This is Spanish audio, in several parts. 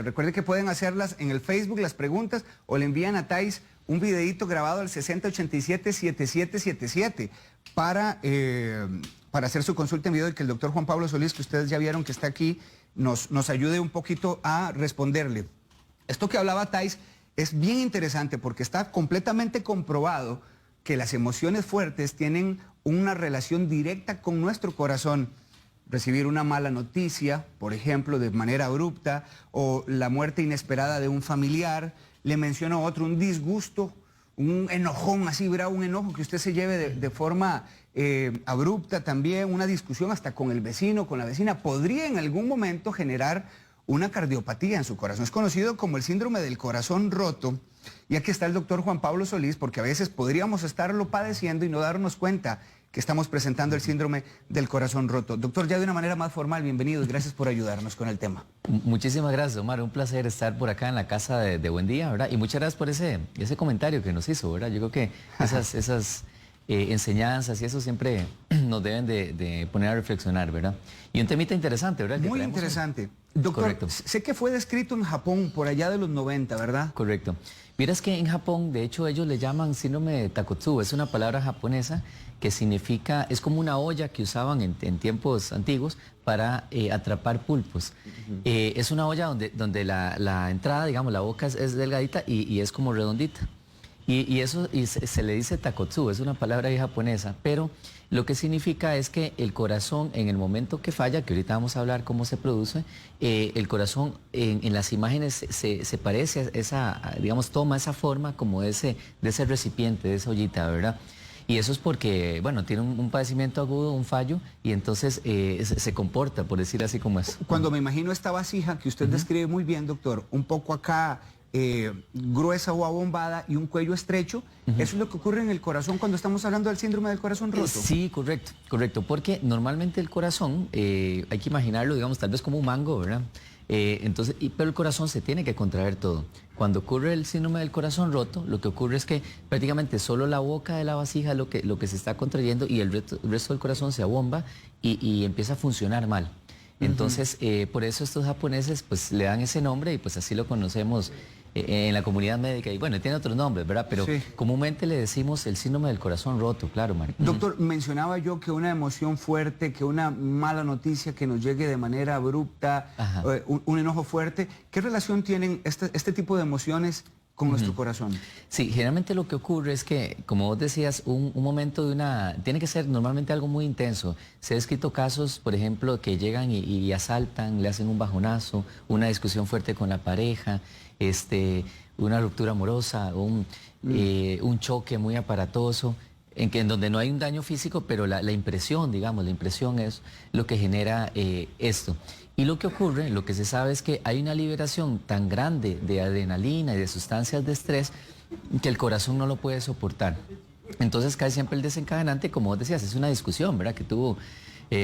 Recuerde que pueden hacerlas en el Facebook, las preguntas, o le envían a Thais un videito grabado al 6087-7777 para hacer su consulta en video y que el doctor Juan Pablo Solís, que ustedes ya vieron que está aquí, nos ayude un poquito a responderle. Esto que hablaba Thais es bien interesante porque está completamente comprobado que las emociones fuertes tienen una relación directa con nuestro corazón. Recibir una mala noticia, por ejemplo, de manera abrupta, o la muerte inesperada de un familiar. Le menciono otro, un disgusto, un enojón así bravo, un enojo que usted se lleve de forma abrupta también, una discusión hasta con el vecino, con la vecina, podría en algún momento generar una cardiopatía en su corazón. Es conocido como el síndrome del corazón roto. Y aquí está el doctor Juan Pablo Solís, porque a veces podríamos estarlo padeciendo y no darnos cuenta que estamos presentando el síndrome del corazón roto. Doctor, ya de una manera más formal, bienvenido y gracias por ayudarnos con el tema. Muchísimas gracias, Omar. Un placer estar por acá en la casa de Buen Día, ¿verdad? Y muchas gracias por ese comentario que nos hizo, ¿verdad? Yo creo que esas enseñanzas y eso siempre nos deben de poner a reflexionar, ¿verdad? Y un temita interesante, ¿verdad? Muy interesante. Doctor, correcto. Sé que fue descrito en Japón por allá de los 90, ¿verdad? Correcto. Miras que en Japón, de hecho, ellos le llaman síndrome de Takotsubo. Es una palabra japonesa que significa, es como una olla que usaban en tiempos antiguos para atrapar pulpos. Es una olla donde la entrada, digamos, la boca es delgadita y es como redondita. Y eso se le dice Takotsubo, es una palabra japonesa, pero lo que significa es que el corazón en el momento que falla, que ahorita vamos a hablar cómo se produce, el corazón en las imágenes se parece a digamos, toma esa forma como de ese recipiente, de esa ollita, ¿verdad? Y eso es porque, bueno, tiene un padecimiento agudo, un fallo, y entonces se comporta, por decir así como es. Cuando me imagino esta vasija que usted describe muy bien, doctor, un poco acá gruesa o abombada y un cuello estrecho, ¿eso es lo que ocurre en el corazón cuando estamos hablando del síndrome del corazón roto? Sí, correcto, porque normalmente el corazón, hay que imaginarlo, digamos, tal vez como un mango, ¿verdad? Pero el corazón se tiene que contraer todo. Cuando ocurre el síndrome del corazón roto, lo que ocurre es que prácticamente solo la boca de la vasija es lo que se está contrayendo y el resto del corazón se abomba y empieza a funcionar mal. Entonces, por eso estos japoneses pues le dan ese nombre y pues así lo conocemos en la comunidad médica. Y bueno, tiene otros nombres, ¿verdad? Pero sí, comúnmente le decimos el síndrome del corazón roto, claro, Mario. Doctor, mencionaba yo que una emoción fuerte, que una mala noticia que nos llegue de manera abrupta, un enojo fuerte, ¿qué relación tienen este tipo de emociones con nuestro corazón? Sí, generalmente lo que ocurre es que, como vos decías, un momento tiene que ser normalmente algo muy intenso. Se han escrito casos, por ejemplo, que llegan y asaltan, le hacen un bajonazo, una discusión fuerte con la pareja, una ruptura amorosa, un choque muy aparatoso, en donde no hay un daño físico, pero la impresión, digamos, la impresión es lo que genera esto. Y lo que ocurre, lo que se sabe es que hay una liberación tan grande de adrenalina y de sustancias de estrés que el corazón no lo puede soportar. Entonces cae siempre el desencadenante, como vos decías, es una discusión, ¿verdad? Que tuvo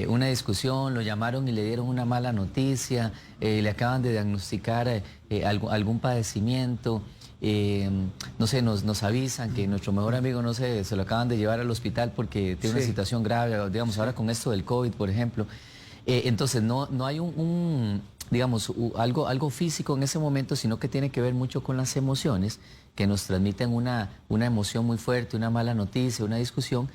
una discusión, lo llamaron y le dieron una mala noticia, le acaban de diagnosticar algún padecimiento. No sé, nos avisan que nuestro mejor amigo, no sé, se lo acaban de llevar al hospital porque tiene una situación grave, digamos, ahora con esto del COVID, por ejemplo. Entonces no hay digamos, algo físico en ese momento, sino que tiene que ver mucho con las emociones que nos transmiten una emoción muy fuerte, una mala noticia, una discusión.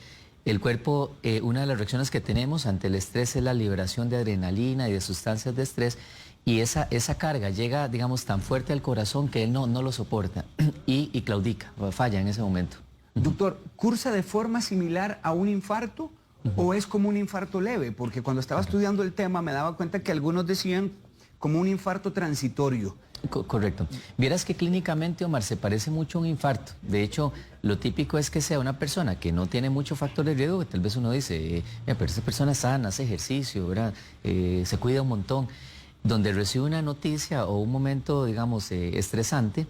El cuerpo, una de las reacciones que tenemos ante el estrés es la liberación de adrenalina y de sustancias de estrés, y esa carga llega, digamos, tan fuerte al corazón que él no lo soporta y claudica, falla en ese momento. Doctor, ¿cursa de forma similar a un infarto o es como un infarto leve? Porque cuando estaba estudiando el tema me daba cuenta que algunos decían como un infarto transitorio. Correcto. Vieras que clínicamente, Omar, se parece mucho a un infarto. De hecho, lo típico es que sea una persona que no tiene mucho factor de riesgo, que tal vez uno dice, pero esa persona es sana, hace ejercicio, ¿verdad? Se cuida un montón. Donde recibe una noticia o un momento, digamos, estresante,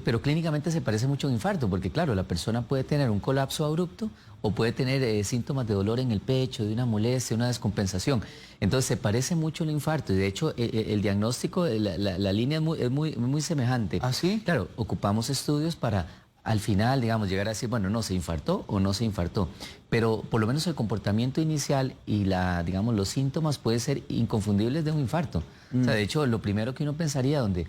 pero clínicamente se parece mucho a un infarto, porque claro, la persona puede tener un colapso abrupto o puede tener síntomas de dolor en el pecho, de una molestia, una descompensación. Entonces se parece mucho al infarto y de hecho el diagnóstico, la línea es muy semejante. ¿Ah, sí? Claro, ocupamos estudios para al final, digamos, llegar a decir, bueno, no, se infartó o no se infartó. Pero por lo menos el comportamiento inicial y digamos, los síntomas pueden ser inconfundibles de un infarto. O sea, de hecho, lo primero que uno pensaría donde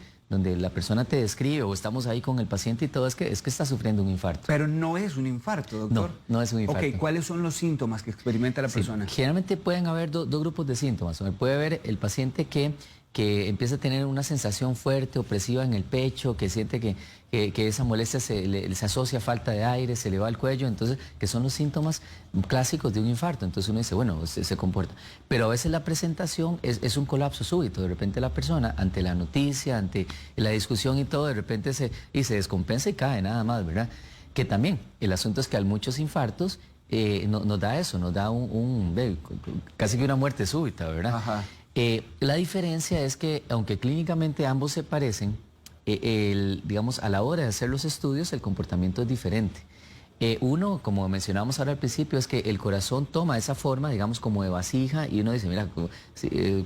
la persona te describe o estamos ahí con el paciente y todo es que está sufriendo un infarto. Pero no es un infarto, doctor. No es un infarto. Ok, ¿cuáles son los síntomas que experimenta la persona? Generalmente pueden haber dos grupos de síntomas. Puede haber el paciente que empieza a tener una sensación fuerte, opresiva en el pecho, que siente que esa molestia se asocia a falta de aire, se le va al cuello, entonces, que son los síntomas clásicos de un infarto. Entonces uno dice, bueno, se comporta. Pero a veces la presentación es un colapso súbito. De repente la persona, ante la noticia, ante la discusión y todo, de repente se descompensa y cae nada más, ¿verdad? Que también, el asunto es que a muchos infartos nos da eso, nos da casi que una muerte súbita, ¿verdad? Ajá. La diferencia es que, aunque clínicamente ambos se parecen, digamos, a la hora de hacer los estudios, el comportamiento es diferente. Uno, como mencionábamos ahora al principio, es que el corazón toma esa forma, digamos, como de vasija, y uno dice, mira,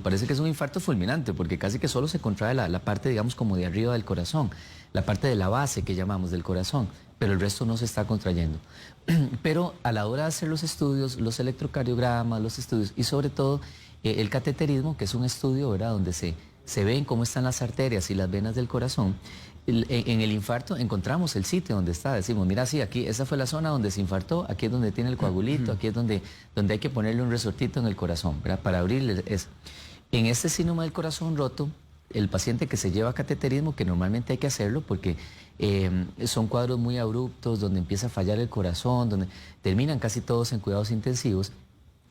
parece que es un infarto fulminante, porque casi que solo se contrae la parte, digamos, como de arriba del corazón, la parte de la base que llamamos del corazón, pero el resto no se está contrayendo. Pero a la hora de hacer los estudios, los electrocardiogramas, los estudios, y sobre todo el cateterismo, que es un estudio, ¿verdad?, donde se ven cómo están las arterias y las venas del corazón. En el infarto encontramos el sitio donde está, decimos, mira, sí, aquí, esa fue la zona donde se infartó, aquí es donde tiene el coagulito, aquí es donde hay que ponerle un resortito en el corazón, ¿verdad?, para abrirle eso. En este síndrome del corazón roto, el paciente que se lleva a cateterismo, que normalmente hay que hacerlo porque son cuadros muy abruptos, donde empieza a fallar el corazón, donde terminan casi todos en cuidados intensivos.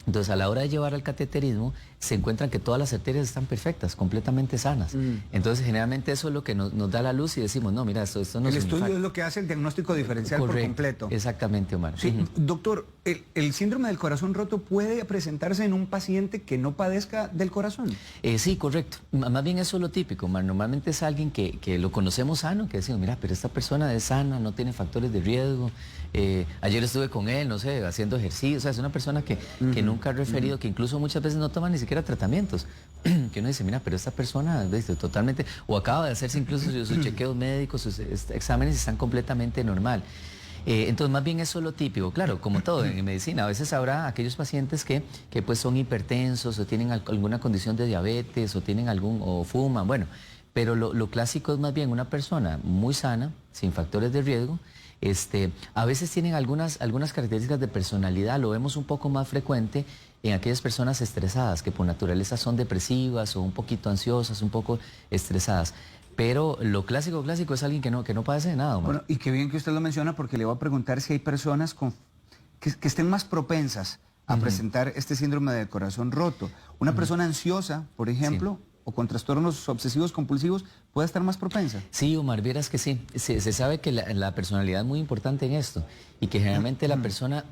Entonces, a la hora de llevar al cateterismo, se encuentran que todas las arterias están perfectas, completamente sanas. Entonces, generalmente eso es lo que nos da la luz y decimos, no, mira, esto no es un El estudio infarto. es lo que hace el diagnóstico diferencial Correcto, por completo. Exactamente, Omar. Sí, Ujú. doctor, ¿el síndrome del corazón roto puede presentarse en un paciente que no padezca del corazón? Sí, correcto. Más bien eso es lo típico, Omar. Normalmente es alguien que lo conocemos sano, que decimos, mira, pero esta persona es sana, no tiene factores de riesgo. Ayer estuve con él, no sé, haciendo ejercicio. O sea, es una persona que nunca ha referido, que incluso muchas veces no toma ni siquiera tratamientos. Que uno dice, mira, pero esta persona, ¿ves?, totalmente, o acaba de hacerse incluso sus chequeos médicos, sus exámenes están completamente normal. Entonces, más bien eso es lo típico. Claro, como todo en medicina, a veces habrá aquellos pacientes que pues son hipertensos o tienen alguna condición de diabetes o tienen o fuman, bueno, pero lo clásico es más bien una persona muy sana, sin factores de riesgo. A veces tienen algunas características de personalidad, lo vemos un poco más frecuente en aquellas personas estresadas, que por naturaleza son depresivas o un poquito ansiosas, un poco estresadas. Pero lo clásico es alguien que no padece de nada, Omar. Bueno, y qué bien que usted lo menciona, porque le voy a preguntar si hay personas que estén más propensas a presentar este síndrome del corazón roto. Una persona ansiosa, por ejemplo, o con trastornos obsesivos compulsivos, puede estar más propensa. Sí, Omar, vieras que sí. Se sabe que la personalidad es muy importante en esto y que generalmente la persona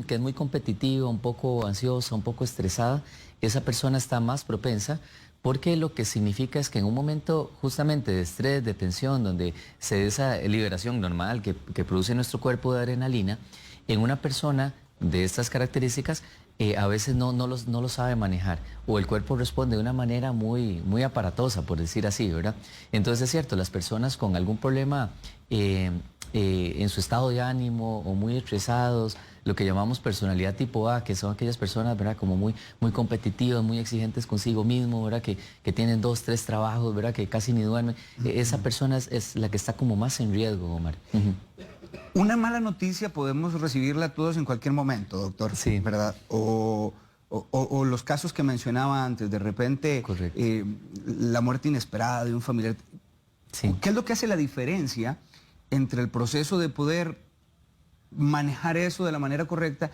que es muy competitiva, un poco ansiosa, un poco estresada, esa persona está más propensa, porque lo que significa es que en un momento justamente de estrés, de tensión, donde se da esa liberación normal que produce nuestro cuerpo de adrenalina, en una persona de estas características a veces no lo sabe manejar, o el cuerpo responde de una manera muy aparatosa, por decir así, ¿verdad? Entonces es cierto, las personas con algún problema en su estado de ánimo o muy estresados, lo que llamamos personalidad tipo A, que son aquellas personas, ¿verdad?, como muy competitivas, muy exigentes consigo mismo, ¿verdad?, que tienen 2, 3 trabajos, ¿verdad?, que casi ni duermen. Esa persona es la que está como más en riesgo, Omar. Una mala noticia podemos recibirla todos en cualquier momento, doctor, Sí. ¿verdad? O los casos que mencionaba antes, de repente la muerte inesperada de un familiar. Sí. ¿Qué es lo que hace la diferencia entre el proceso de poder manejar eso de la manera correcta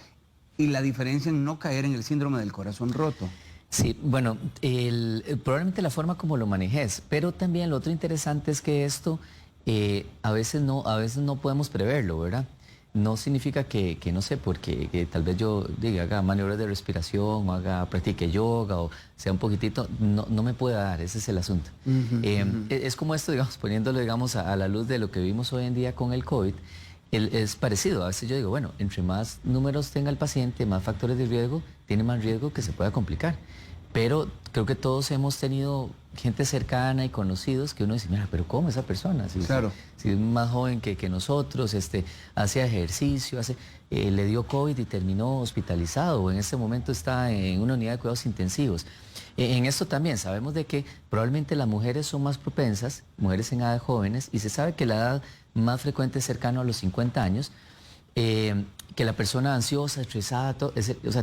y la diferencia en no caer en el síndrome del corazón roto? Sí, bueno, probablemente la forma como lo manejes, pero también lo otro interesante es que esto a veces no podemos preverlo, ¿verdad? No significa que no sé, porque que tal vez yo haga maniobras de respiración o practique yoga o sea un poquitito, no me pueda dar, ese es el asunto. Es como esto, digamos, poniéndolo, digamos, a la luz de lo que vimos hoy en día con el COVID, es parecido. A veces yo digo, bueno, entre más números tenga el paciente, más factores de riesgo, tiene más riesgo que se pueda complicar. pero creo que todos hemos tenido gente cercana y conocidos que uno dice, mira, pero ¿cómo esa persona? Claro. Si es más joven que nosotros, hace ejercicio, le dio COVID y terminó hospitalizado, o en este momento está en una unidad de cuidados intensivos. En esto también sabemos de que probablemente las mujeres son más propensas, mujeres en edad jóvenes, y se sabe que la edad más frecuente es cercano a los 50 años, que la persona ansiosa, estresada,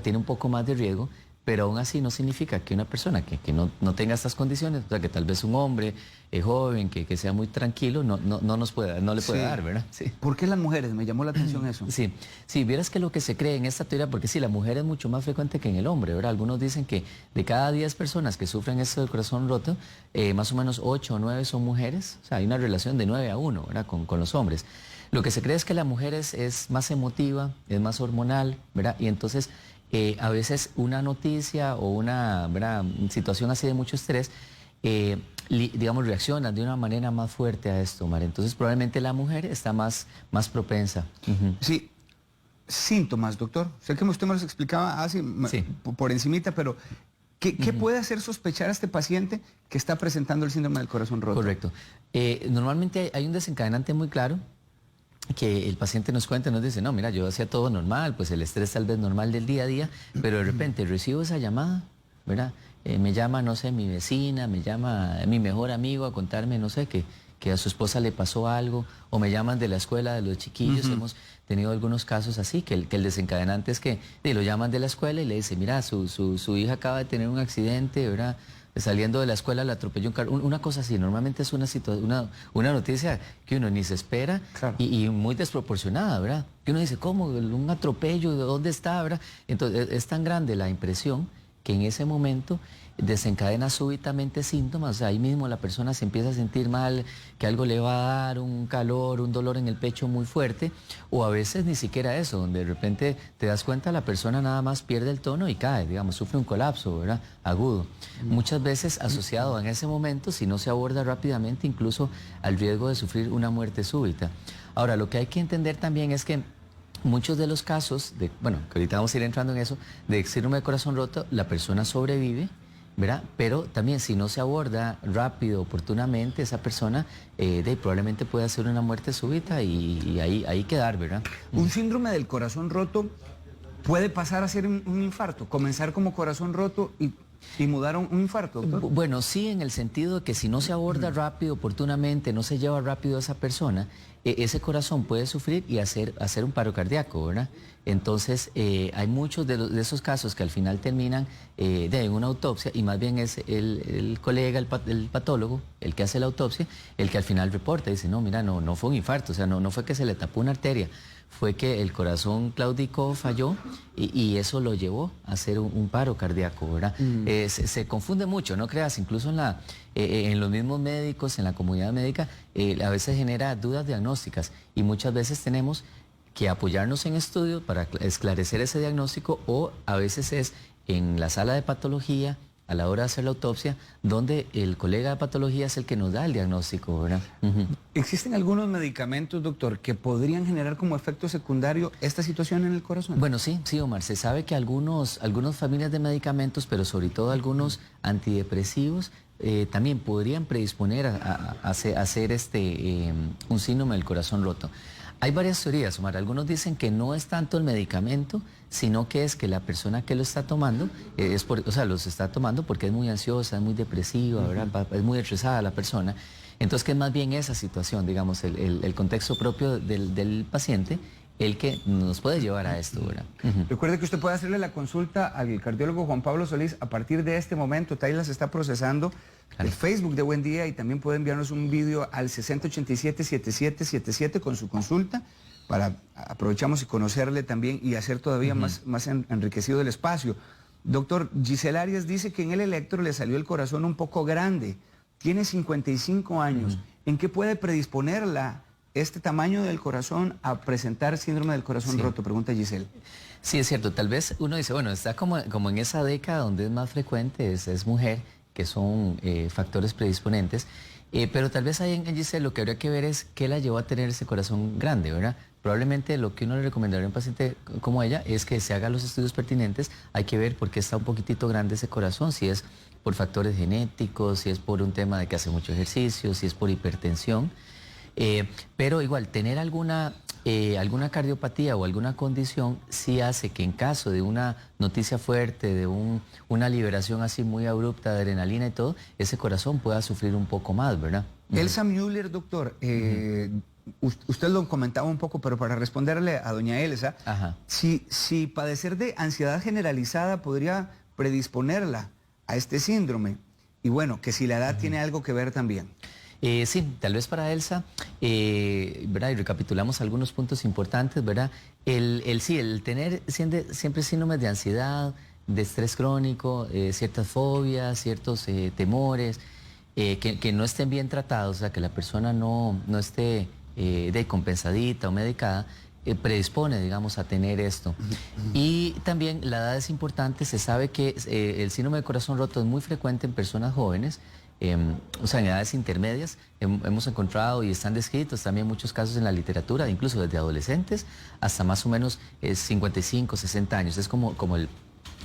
tiene un poco más de riesgo, pero aún así no significa que una persona que no tenga estas condiciones, o sea, que tal vez un hombre joven, que sea muy tranquilo, no le puede dar, ¿verdad? Sí. ¿Por qué las mujeres? Me llamó la atención eso. Sí, vieras que lo que se cree en esta teoría, porque sí, la mujer es mucho más frecuente que en el hombre, ¿verdad? Algunos dicen que de cada 10 personas que sufren esto del corazón roto, más o menos 8 o 9 son mujeres, o sea, hay una relación de 9 a 1, ¿verdad? Con los hombres. Lo que se cree es que la mujer es más emotiva, es más hormonal, ¿verdad? Y entonces a veces una noticia o una, ¿verdad?, situación así de mucho estrés, digamos, reacciona de una manera más fuerte a esto, Omar. Entonces probablemente la mujer está más propensa. Sí. Síntomas, doctor. Sé que usted me los explicaba así, por encimita, pero ¿qué puede hacer sospechar a este paciente que está presentando el síndrome del corazón roto? Correcto. Normalmente hay un desencadenante muy claro, que el paciente nos cuenta, nos dice, no, mira, yo hacía todo normal, pues el estrés tal vez normal del día a día, pero de repente recibo esa llamada, ¿verdad? Me llama, no sé, mi vecina, me llama mi mejor amigo a contarme, no sé, que a su esposa le pasó algo, o me llaman de la escuela de los chiquillos. Hemos tenido algunos casos así, que el desencadenante es que lo llaman de la escuela y le dicen, mira, su hija acaba de tener un accidente, ¿verdad? Saliendo de la escuela le atropelló un carro, una cosa así. Normalmente es una noticia que uno ni se espera, claro, y muy desproporcionada, ¿verdad? Que uno dice, ¿cómo? Un atropello, ¿de dónde está, verdad? Entonces es tan grande la impresión que en ese momento desencadena súbitamente síntomas. O sea, ahí mismo la persona se empieza a sentir mal, que algo le va a dar, un calor, un dolor en el pecho muy fuerte, o a veces ni siquiera eso, donde de repente te das cuenta la persona nada más pierde el tono y cae, digamos, sufre un colapso, ¿verdad?, agudo. Muchas veces asociado en ese momento, si no se aborda rápidamente, incluso al riesgo de sufrir una muerte súbita. Ahora, lo que hay que entender también es que muchos de los casos, que ahorita vamos a ir entrando en eso, de síndrome de corazón roto, la persona sobrevive, ¿verdad? Pero también si no se aborda rápido, oportunamente, esa persona probablemente puede hacer una muerte súbita y ahí quedar, ¿verdad? Un síndrome del corazón roto puede pasar a ser un infarto, comenzar como corazón roto y mudar a un infarto, doctor. Bueno, sí, en el sentido de que si no se aborda rápido, oportunamente, no se lleva rápido a esa persona, ese corazón puede sufrir y hacer un paro cardíaco, ¿verdad? Entonces, hay muchos de esos casos que al final terminan en una autopsia, y más bien es el colega, el patólogo, el que hace la autopsia, el que al final reporta y dice, no, mira, no fue un infarto, o sea, no fue que se le tapó una arteria, fue que el corazón claudicó, falló, y eso lo llevó a hacer un paro cardíaco, ¿verdad? Se confunde mucho, no creas, incluso en los mismos médicos, en la comunidad médica, a veces genera dudas diagnósticas, y muchas veces tenemos que apoyarnos en estudios para esclarecer ese diagnóstico, o a veces es en la sala de patología, a la hora de hacer la autopsia, donde el colega de patología es el que nos da el diagnóstico, ¿verdad? ¿Existen algunos medicamentos, doctor, que podrían generar como efecto secundario esta situación en el corazón? Bueno, sí, Omar, se sabe que algunas familias de medicamentos, pero sobre todo algunos antidepresivos, también podrían predisponer a hacer un síndrome del corazón roto. Hay varias teorías, Omar. Algunos dicen que no es tanto el medicamento, sino que es que la persona que lo está tomando, los está tomando porque es muy ansiosa, es muy depresiva, ¿verdad? Es muy estresada la persona. Entonces, que es más bien esa situación, digamos, el contexto propio del paciente, el que nos puede llevar a esto, ¿verdad? Recuerde que usted puede hacerle la consulta al cardiólogo Juan Pablo Solís a partir de este momento. Taila se está procesando. El Facebook de Buen Día, y también puede enviarnos un vídeo al 6087-7777 con su consulta, aprovechamos y conocerle también y hacer todavía más enriquecido el espacio. Doctor, Giselle Arias dice que en el electro le salió el corazón un poco grande, tiene 55 años. ¿En qué puede predisponerla este tamaño del corazón a presentar síndrome del corazón roto? Pregunta Giselle. Sí, es cierto. Tal vez uno dice, bueno, está como en esa década donde es más frecuente, es mujer, que son factores predisponentes, pero tal vez ahí en Giselle lo que habría que ver es qué la llevó a tener ese corazón grande, ¿verdad? probablemente lo que uno le recomendaría a un paciente como ella es que se haga los estudios pertinentes. Hay que ver por qué está un poquitito grande ese corazón, si es por factores genéticos, si es por un tema de que hace mucho ejercicio, si es por hipertensión. Pero igual, tener alguna cardiopatía o alguna condición sí hace que en caso de una noticia fuerte, de una liberación así muy abrupta de adrenalina y todo, ese corazón pueda sufrir un poco más, ¿verdad? Elsa Müller, doctor, usted lo comentaba un poco, pero para responderle a doña Elsa, si padecer de ansiedad generalizada podría predisponerla a este síndrome, y bueno, que si la edad tiene algo que ver también. Sí, tal vez para Elsa, ¿verdad? Y recapitulamos algunos puntos importantes, ¿verdad? El tener siempre síndromes de ansiedad, de estrés crónico, ciertas fobias, ciertos temores, que no estén bien tratados, o sea, que la persona no esté compensadita o medicada, predispone, digamos, a tener esto. Y también la edad es importante. Se sabe que el síndrome de corazón roto es muy frecuente en personas jóvenes, o sea, en edades intermedias. Hemos encontrado y están descritos también muchos casos en la literatura, incluso desde adolescentes hasta más o menos 55, 60 años. Es como el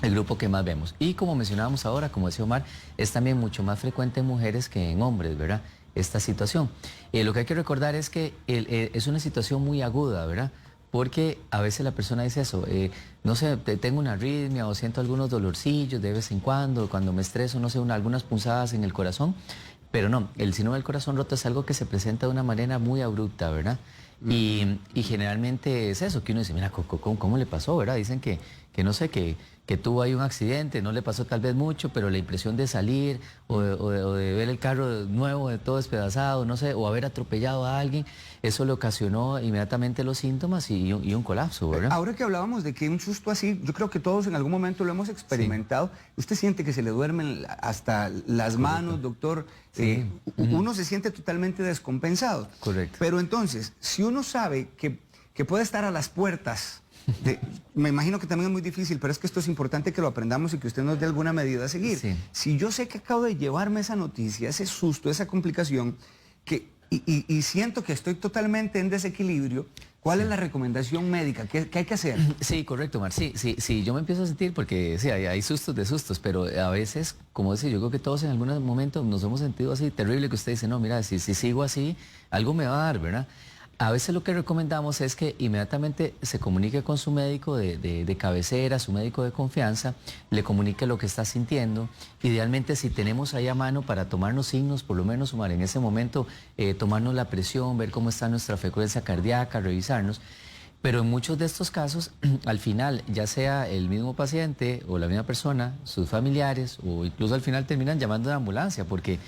grupo que más vemos. Y como mencionábamos ahora, como decía Omar, es también mucho más frecuente en mujeres que en hombres, ¿verdad? Esta situación. Lo que hay que recordar es que es una situación muy aguda, ¿verdad? Porque a veces la persona dice eso, no sé, tengo una arritmia o siento algunos dolorcillos de vez en cuando me estreso, no sé, algunas punzadas en el corazón, pero no, el síndrome del corazón roto es algo que se presenta de una manera muy abrupta, ¿verdad? Y generalmente es eso, que uno dice, mira, ¿cómo le pasó, verdad? Dicen que no sé, que tuvo ahí un accidente, no le pasó tal vez mucho, pero la impresión de salir o de ver el carro nuevo, de todo despedazado, no sé, o haber atropellado a alguien, eso le ocasionó inmediatamente los síntomas y un colapso, ¿verdad? Ahora que hablábamos de que un susto así, yo creo que todos en algún momento lo hemos experimentado. Sí. ¿Usted siente que se le duermen hasta las manos, doctor? Sí. Uno se siente totalmente descompensado. Correcto. Pero entonces, si uno sabe que puede estar a las puertas, me imagino que también es muy difícil, pero es que esto es importante que lo aprendamos y que usted nos dé alguna medida a seguir. Sí. Si yo sé que acabo de llevarme esa noticia, ese susto, esa complicación, y siento que estoy totalmente en desequilibrio, ¿cuál es la recomendación médica? ¿Qué hay que hacer? Sí, correcto, Omar. Sí, yo me empiezo a sentir, porque sí, hay sustos de sustos, pero a veces, como decía, yo creo que todos en algún momento nos hemos sentido así terrible, que usted dice, no, mira, si sigo así, algo me va a dar, ¿verdad? A veces lo que recomendamos es que inmediatamente se comunique con su médico de cabecera, su médico de confianza, le comunique lo que está sintiendo. Idealmente, si tenemos ahí a mano para tomarnos signos, por lo menos, Omar, en ese momento, tomarnos la presión, ver cómo está nuestra frecuencia cardíaca, revisarnos. Pero en muchos de estos casos, al final, ya sea el mismo paciente o la misma persona, sus familiares, o incluso al final terminan llamando a la ambulancia, porque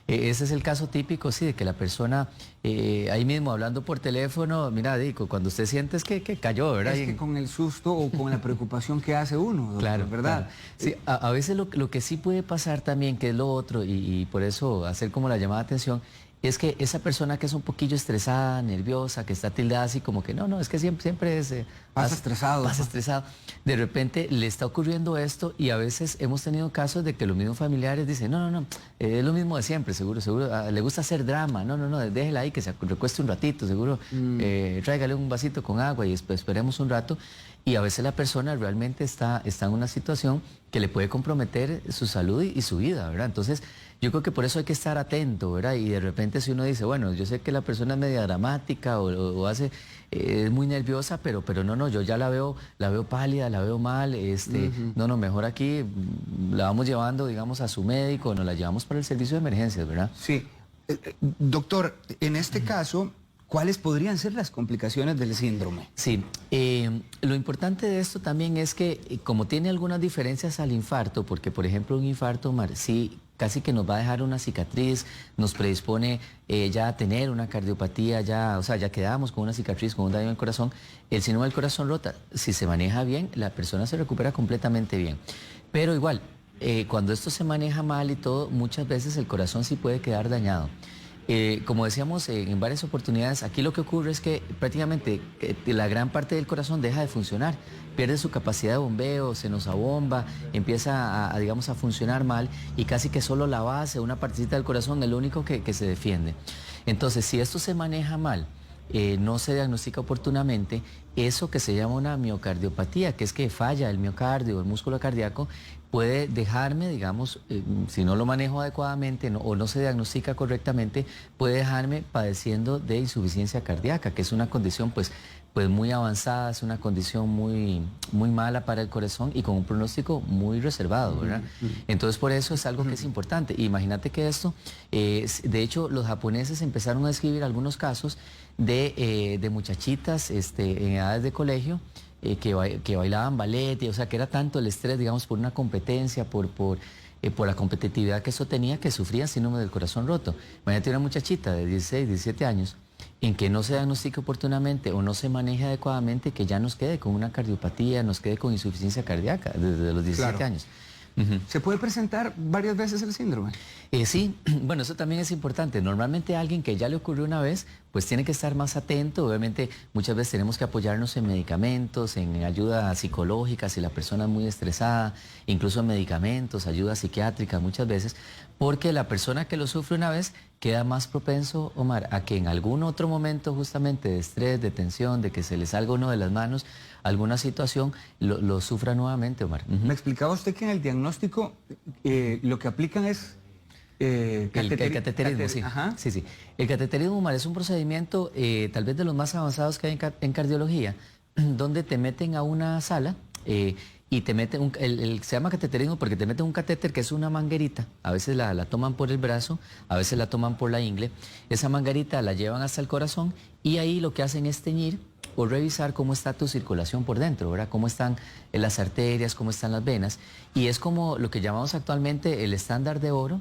ese es el caso típico, sí, de que la persona ahí mismo hablando por teléfono, mira, Dico, cuando usted siente es que cayó, ¿verdad? Es que con el susto o con la preocupación que hace uno, doctor, claro, ¿verdad? Claro. Sí, a veces lo que sí puede pasar también, que es lo otro, y por eso hacer como la llamada de atención, es que esa persona que es un poquillo estresada, nerviosa, que está tildada así como que no, es que siempre es... Pasa estresado. Pasa estresado. De repente le está ocurriendo esto y a veces hemos tenido casos de que los mismos familiares dicen, no, es lo mismo de siempre, seguro, le gusta hacer drama, no, déjela ahí que se recueste un ratito, seguro, tráigale un vasito con agua y esperemos un rato. Y a veces la persona realmente está en una situación que le puede comprometer su salud y su vida, ¿verdad? Entonces, yo creo que por eso hay que estar atento, ¿verdad? Y de repente si uno dice, bueno, yo sé que la persona es media dramática o hace, es muy nerviosa, pero no, yo ya la veo pálida, la veo mal, no, mejor aquí la vamos llevando, digamos, a su médico, nos la llevamos para el servicio de emergencias, ¿verdad? Sí. Doctor, en este caso, ¿cuáles podrían ser las complicaciones del síndrome? Sí, lo importante de esto también es que como tiene algunas diferencias al infarto, porque por ejemplo un infarto, Omar, sí, casi que nos va a dejar una cicatriz, nos predispone ya a tener una cardiopatía, ya quedamos con una cicatriz, con un daño en el corazón. El síndrome del corazón rota, si se maneja bien, la persona se recupera completamente bien. Pero igual, cuando esto se maneja mal y todo, muchas veces el corazón sí puede quedar dañado. Como decíamos en varias oportunidades, aquí lo que ocurre es que prácticamente la gran parte del corazón deja de funcionar, pierde su capacidad de bombeo, se nos abomba, empieza digamos, a funcionar mal y casi que solo la base, una partecita del corazón es lo único que se defiende. Entonces, si esto se maneja mal, no se diagnostica oportunamente, eso que se llama una miocardiopatía, que es que falla el miocardio, el músculo cardíaco, puede dejarme, digamos, si no lo manejo adecuadamente o no se diagnostica correctamente, puede dejarme padeciendo de insuficiencia cardíaca, que es una condición pues muy avanzada, es una condición muy mala para el corazón y con un pronóstico muy reservado, ¿verdad? Entonces por eso es algo que es importante. Imagínate que esto, de hecho los japoneses empezaron a describir algunos casos de muchachitas en edades de colegio, que bailaban ballet, o sea que era tanto el estrés, digamos, por una competencia, por la competitividad que eso tenía, que sufrían síndrome del corazón roto. Imagínate una muchachita de 16, 17 años, en que no se diagnostique oportunamente o no se maneje adecuadamente, que ya nos quede con una cardiopatía, nos quede con insuficiencia cardíaca desde los 17 Claro. años. ¿Se puede presentar varias veces el síndrome? Sí, bueno, eso también es importante. Normalmente a alguien que ya le ocurrió una vez, pues tiene que estar más atento. Obviamente muchas veces tenemos que apoyarnos en medicamentos, en ayuda psicológica, si la persona es muy estresada, incluso en medicamentos, ayuda psiquiátrica muchas veces, porque la persona que lo sufre una vez queda más propenso, Omar, a que en algún otro momento justamente de estrés, de tensión, de que se le salga uno de las manos, alguna situación, lo sufra nuevamente, Omar. Me explicaba usted que en el diagnóstico lo que aplican es... El cateterismo, sí. Ajá. Sí, sí. El cateterismo, Omar, es un procedimiento tal vez de los más avanzados que hay en cardiología, donde te meten a una sala y te meten, se llama cateterismo porque te meten un catéter que es una manguerita, a veces la toman por el brazo, a veces la toman por la ingle, esa manguerita la llevan hasta el corazón y ahí lo que hacen es teñir o revisar cómo está tu circulación por dentro, ¿verdad? Cómo están las arterias, cómo están las venas, y es como lo que llamamos actualmente el estándar de oro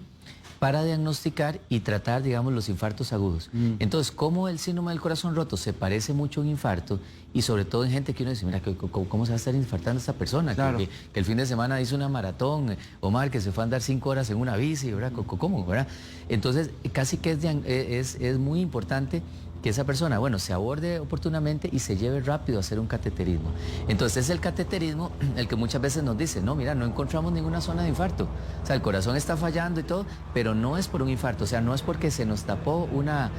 para diagnosticar y tratar, digamos, los infartos agudos. Entonces, como el síndrome del corazón roto se parece mucho a un infarto, y sobre todo en gente que uno dice, mira, ¿cómo se va a estar infartando esta persona? Claro. Que el fin de semana hizo una maratón, Omar, que se fue a andar 5 horas en una bici, ¿verdad? ¿Cómo, verdad? Entonces, casi que es muy importante que esa persona, bueno, se aborde oportunamente y se lleve rápido a hacer un cateterismo. Entonces es el cateterismo el que muchas veces nos dice, no, mira, no encontramos ninguna zona de infarto. O sea, el corazón está fallando y todo, pero no es por un infarto, o sea, no es porque se nos tapó una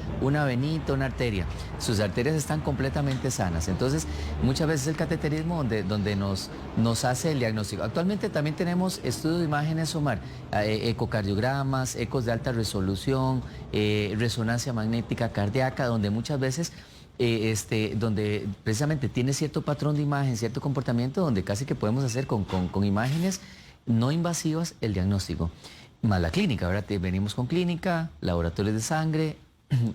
venita, una arteria. Sus arterias están completamente sanas. Entonces, muchas veces el cateterismo donde nos hace el diagnóstico. Actualmente también tenemos estudios de imágenes, Omar, ecocardiogramas, ecos de alta resolución, resonancia magnética cardíaca, donde muchas veces, donde precisamente tiene cierto patrón de imagen, cierto comportamiento, donde casi que podemos hacer con imágenes no invasivas el diagnóstico. Más la clínica, ¿verdad? Venimos con clínica, laboratorios de sangre,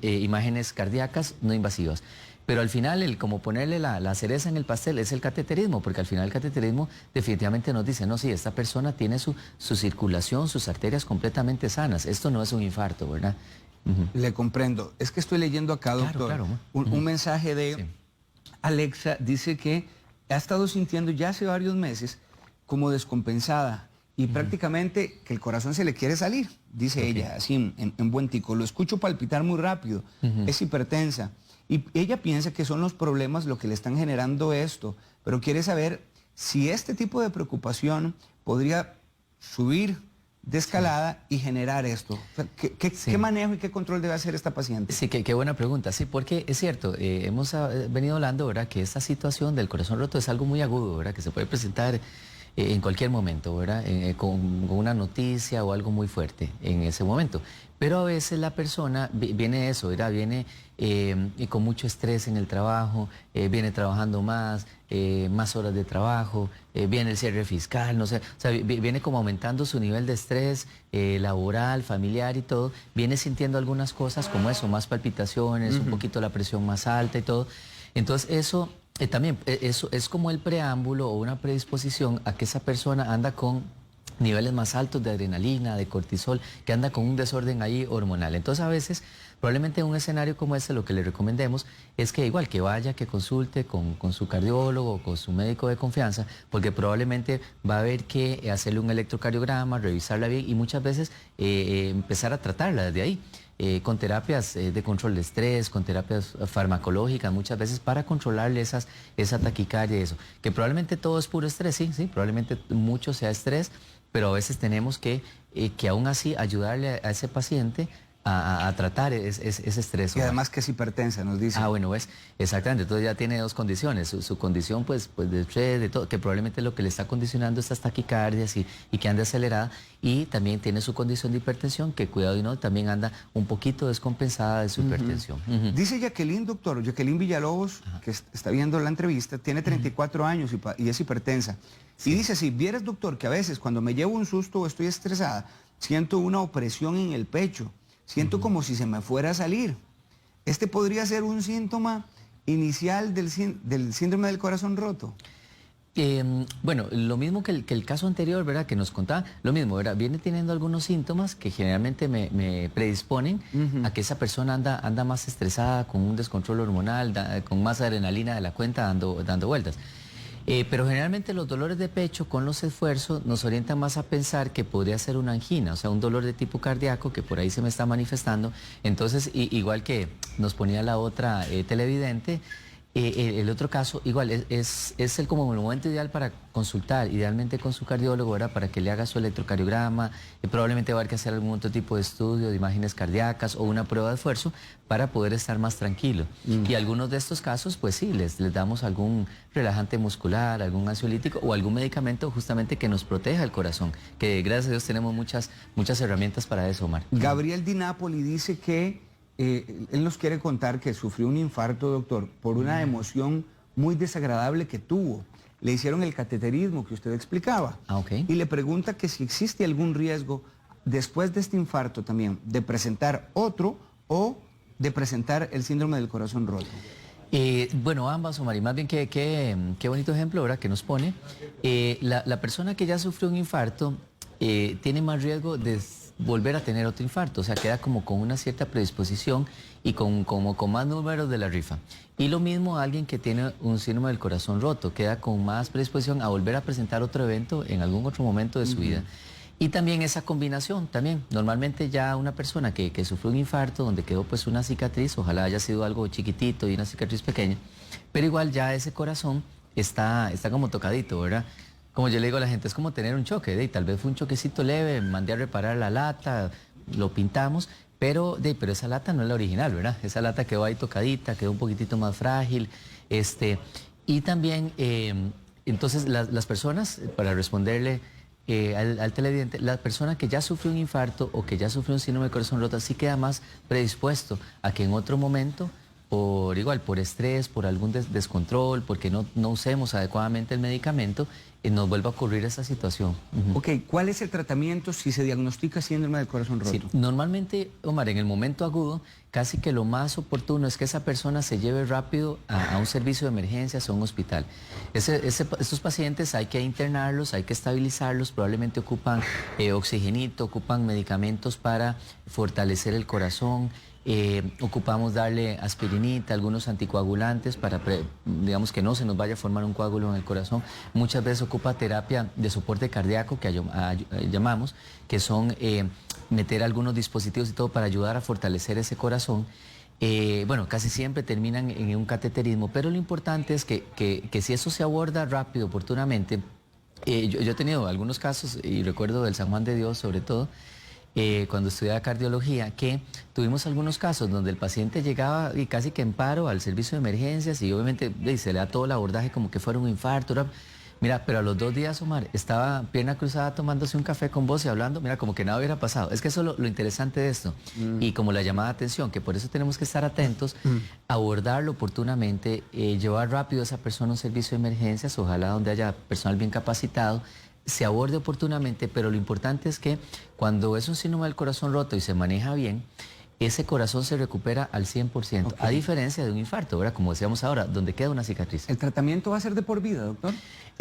imágenes cardíacas no invasivas. Pero al final, como ponerle la cereza en el pastel es el cateterismo, porque al final el cateterismo definitivamente nos dice, no, sí, esta persona tiene su circulación, sus arterias completamente sanas. Esto no es un infarto, ¿verdad? Le comprendo. Es que estoy leyendo acá, doctor, claro. un mensaje de Sí. Alexa. Dice que ha estado sintiendo ya hace varios meses como descompensada y prácticamente que el corazón se le quiere salir, dice ella, así en buen tico. Lo escucho palpitar muy rápido, es hipertensa. Y ella piensa que son los problemas lo que le están generando esto, pero quiere saber si este tipo de preocupación podría subir de escalada y generar esto. O sea, ¿qué manejo y qué control debe hacer esta paciente? Sí, qué buena pregunta. Sí, porque es cierto, hemos venido hablando, ¿verdad?, que esta situación del corazón roto es algo muy agudo, ¿verdad?, que se puede presentar en cualquier momento, ¿verdad?, con una noticia o algo muy fuerte en ese momento. Pero a veces la persona viene eso, ¿verdad?, viene con mucho estrés en el trabajo, viene trabajando más horas de trabajo, viene el cierre fiscal, no sé, o sea, viene como aumentando su nivel de estrés laboral, familiar y todo, viene sintiendo algunas cosas como eso, más palpitaciones, un poquito la presión más alta y todo. Entonces eso también, eso es como el preámbulo o una predisposición a que esa persona anda con niveles más altos de adrenalina, de cortisol, que anda con un desorden ahí hormonal. Entonces a veces, probablemente en un escenario como este, lo que le recomendemos es que igual que vaya, que consulte con su cardiólogo, con su médico de confianza, porque probablemente va a haber que hacerle un electrocardiograma, revisarla bien y muchas veces empezar a tratarla desde ahí. Con terapias de control de estrés, con terapias farmacológicas, muchas veces para controlarle esa taquicardia y eso. Que probablemente todo es puro estrés, sí, probablemente mucho sea estrés, pero a veces tenemos que aún así ayudarle a ese paciente a tratar ese estrés. Y además que es hipertensa, nos dice. Ah, bueno, pues, exactamente. Entonces ya tiene dos condiciones. Su condición, pues de estrés, de todo, que probablemente lo que le está condicionando estas taquicardias y que anda acelerada. Y también tiene su condición de hipertensión, que cuidado y no, también anda un poquito descompensada de su hipertensión. Dice Jacqueline, doctor, Jacqueline Villalobos, que está viendo la entrevista, tiene 34 años y es hipertensa. Sí. Y dice, si vieras, doctor, que a veces cuando me llevo un susto o estoy estresada, siento una opresión en el pecho. Siento como si se me fuera a salir. ¿Este podría ser un síntoma inicial del síndrome del corazón roto? Bueno, lo mismo que el caso anterior, ¿verdad? Que nos contaba, lo mismo, ¿verdad? Viene teniendo algunos síntomas que generalmente me predisponen a que esa persona anda más estresada, con un descontrol hormonal, con más adrenalina de la cuenta, dando vueltas. Pero generalmente los dolores de pecho con los esfuerzos nos orientan más a pensar que podría ser una angina, o sea, un dolor de tipo cardíaco que por ahí se me está manifestando. Entonces, igual que nos ponía la otra televidente, el otro caso, igual, es como el momento ideal para consultar, idealmente con su cardiólogo, ¿verdad? Para que le haga su electrocardiograma, probablemente va a haber que hacer algún otro tipo de estudio de imágenes cardíacas o una prueba de esfuerzo para poder estar más tranquilo. Y algunos de estos casos, pues sí, les damos algún relajante muscular, algún ansiolítico o algún medicamento justamente que nos proteja el corazón, que gracias a Dios tenemos muchas herramientas para eso, Omar. Gabriel Di Napoli dice que él nos quiere contar que sufrió un infarto, doctor, por una emoción muy desagradable que tuvo. Le hicieron el cateterismo que usted explicaba. Ah, ok. Y le pregunta que si existe algún riesgo después de este infarto también de presentar otro o de presentar el síndrome del corazón roto. Bueno, ambas, Omar, y más bien qué bonito ejemplo ahora que nos pone. La persona que ya sufrió un infarto tiene más riesgo de volver a tener otro infarto, o sea, queda como con una cierta predisposición y con más números de la rifa. Y lo mismo alguien que tiene un síndrome del corazón roto, queda con más predisposición a volver a presentar otro evento en algún otro momento de su vida. Y también esa combinación, también, normalmente ya una persona que sufrió un infarto, donde quedó pues una cicatriz, ojalá haya sido algo chiquitito y una cicatriz pequeña, pero igual ya ese corazón está como tocadito, ¿verdad? Como yo le digo a la gente, es como tener un choque, y tal vez fue un choquecito leve, mandé a reparar la lata, lo pintamos, pero esa lata no es la original, ¿verdad? Esa lata quedó ahí tocadita, quedó un poquitito más frágil, y también, entonces las personas, para responderle al televidente, la persona que ya sufrió un infarto o que ya sufrió un síndrome de corazón roto, sí queda más predispuesto a que en otro momento, por estrés, por algún descontrol, porque no usemos adecuadamente el medicamento, nos vuelva a ocurrir esa situación. Ok, ¿cuál es el tratamiento si se diagnostica síndrome del corazón roto? Sí, normalmente, Omar, en el momento agudo, casi que lo más oportuno es que esa persona se lleve rápido a un servicio de emergencias o a un hospital. Estos pacientes hay que internarlos, hay que estabilizarlos, probablemente ocupan oxigenito, ocupan medicamentos para fortalecer el corazón. Ocupamos darle aspirinita, algunos anticoagulantes para, digamos, que no se nos vaya a formar un coágulo en el corazón. Muchas veces ocupa terapia de soporte cardíaco, que llamamos, que son meter algunos dispositivos y todo para ayudar a fortalecer ese corazón. Bueno, casi siempre terminan en un cateterismo, pero lo importante es que si eso se aborda rápido, oportunamente, yo he tenido algunos casos, y recuerdo del San Juan de Dios sobre todo, cuando estudiaba cardiología, que tuvimos algunos casos donde el paciente llegaba y casi que en paro al servicio de emergencias y obviamente se le da todo el abordaje como que fuera un infarto. Mira, pero a los 2 días, Omar, estaba pierna cruzada tomándose un café con vos y hablando, mira, como que nada hubiera pasado. Es que eso es lo interesante de esto. Y como la llamada de atención, que por eso tenemos que estar atentos, abordarlo oportunamente, llevar rápido a esa persona a un servicio de emergencias, ojalá donde haya personal bien capacitado, se aborde oportunamente, pero lo importante es que cuando es un síndrome del corazón roto y se maneja bien, ese corazón se recupera al 100%, okay, a diferencia de un infarto, ¿verdad? Como decíamos ahora, donde queda una cicatriz. ¿El tratamiento va a ser de por vida, doctor?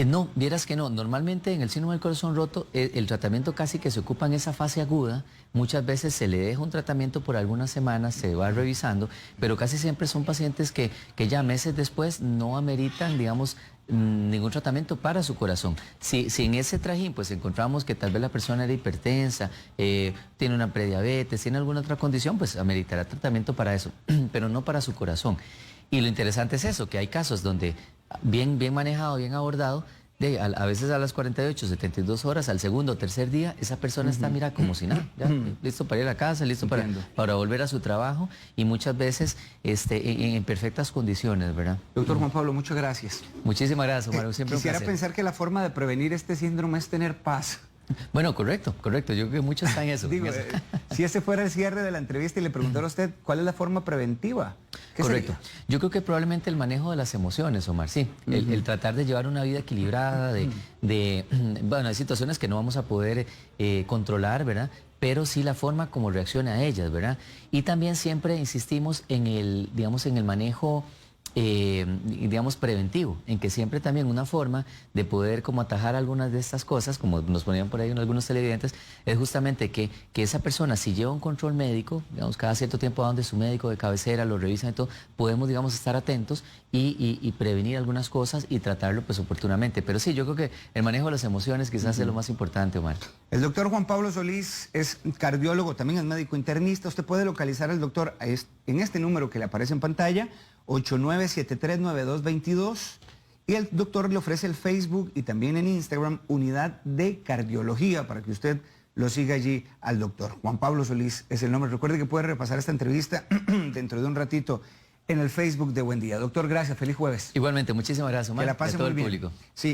No, vieras que no. Normalmente en el síndrome del corazón roto, el tratamiento casi que se ocupa en esa fase aguda. Muchas veces se le deja un tratamiento por algunas semanas, se va revisando, pero casi siempre son pacientes que ya meses después no ameritan, digamos, ningún tratamiento para su corazón. Si en ese trajín pues encontramos que tal vez la persona era hipertensa, tiene una prediabetes, tiene alguna otra condición, pues ameritará tratamiento para eso, pero no para su corazón. Y lo interesante es eso, que hay casos donde bien manejado, bien abordado, A veces a las 48, 72 horas, al segundo o tercer día, esa persona está, mira, como si nada, ya, listo para ir a casa, listo para volver a su trabajo y muchas veces en perfectas condiciones, ¿verdad? Doctor Juan Pablo, muchas gracias. Muchísimas gracias, Omar, siempre Quisiera un placer. pensar que la forma de prevenir este síndrome es tener paz. Bueno, correcto. Yo creo que muchos están en eso. Digo, si ese fuera el cierre de la entrevista y le preguntara a usted cuál es la forma preventiva. Correcto. Sería? Yo creo que probablemente el manejo de las emociones, Omar, sí. El tratar de llevar una vida equilibrada, bueno, hay situaciones que no vamos a poder controlar, ¿verdad? Pero sí la forma como reacciona a ellas, ¿verdad? Y también siempre insistimos en el manejo digamos, preventivo, en que siempre también una forma de poder como atajar algunas de estas cosas, como nos ponían por ahí en algunos televidentes, es justamente que esa persona, si lleva un control médico, digamos, cada cierto tiempo va donde su médico de cabecera, lo revisan y todo, podemos, digamos, estar atentos y prevenir algunas cosas y tratarlo, pues, oportunamente. Pero sí, yo creo que el manejo de las emociones quizás es lo más importante, Omar. El doctor Juan Pablo Solís es cardiólogo, también es médico internista. Usted puede localizar al doctor en este número que le aparece en pantalla, 89739222, y el doctor le ofrece el Facebook y también en Instagram Unidad de Cardiología para que usted lo siga allí al doctor. Juan Pablo Solís es el nombre. Recuerde que puede repasar esta entrevista dentro de un ratito en el Facebook de Buen Día. Doctor, gracias. Feliz jueves. Igualmente, muchísimas gracias, Omar. Que la pase y a todo muy el bien. público. Sí.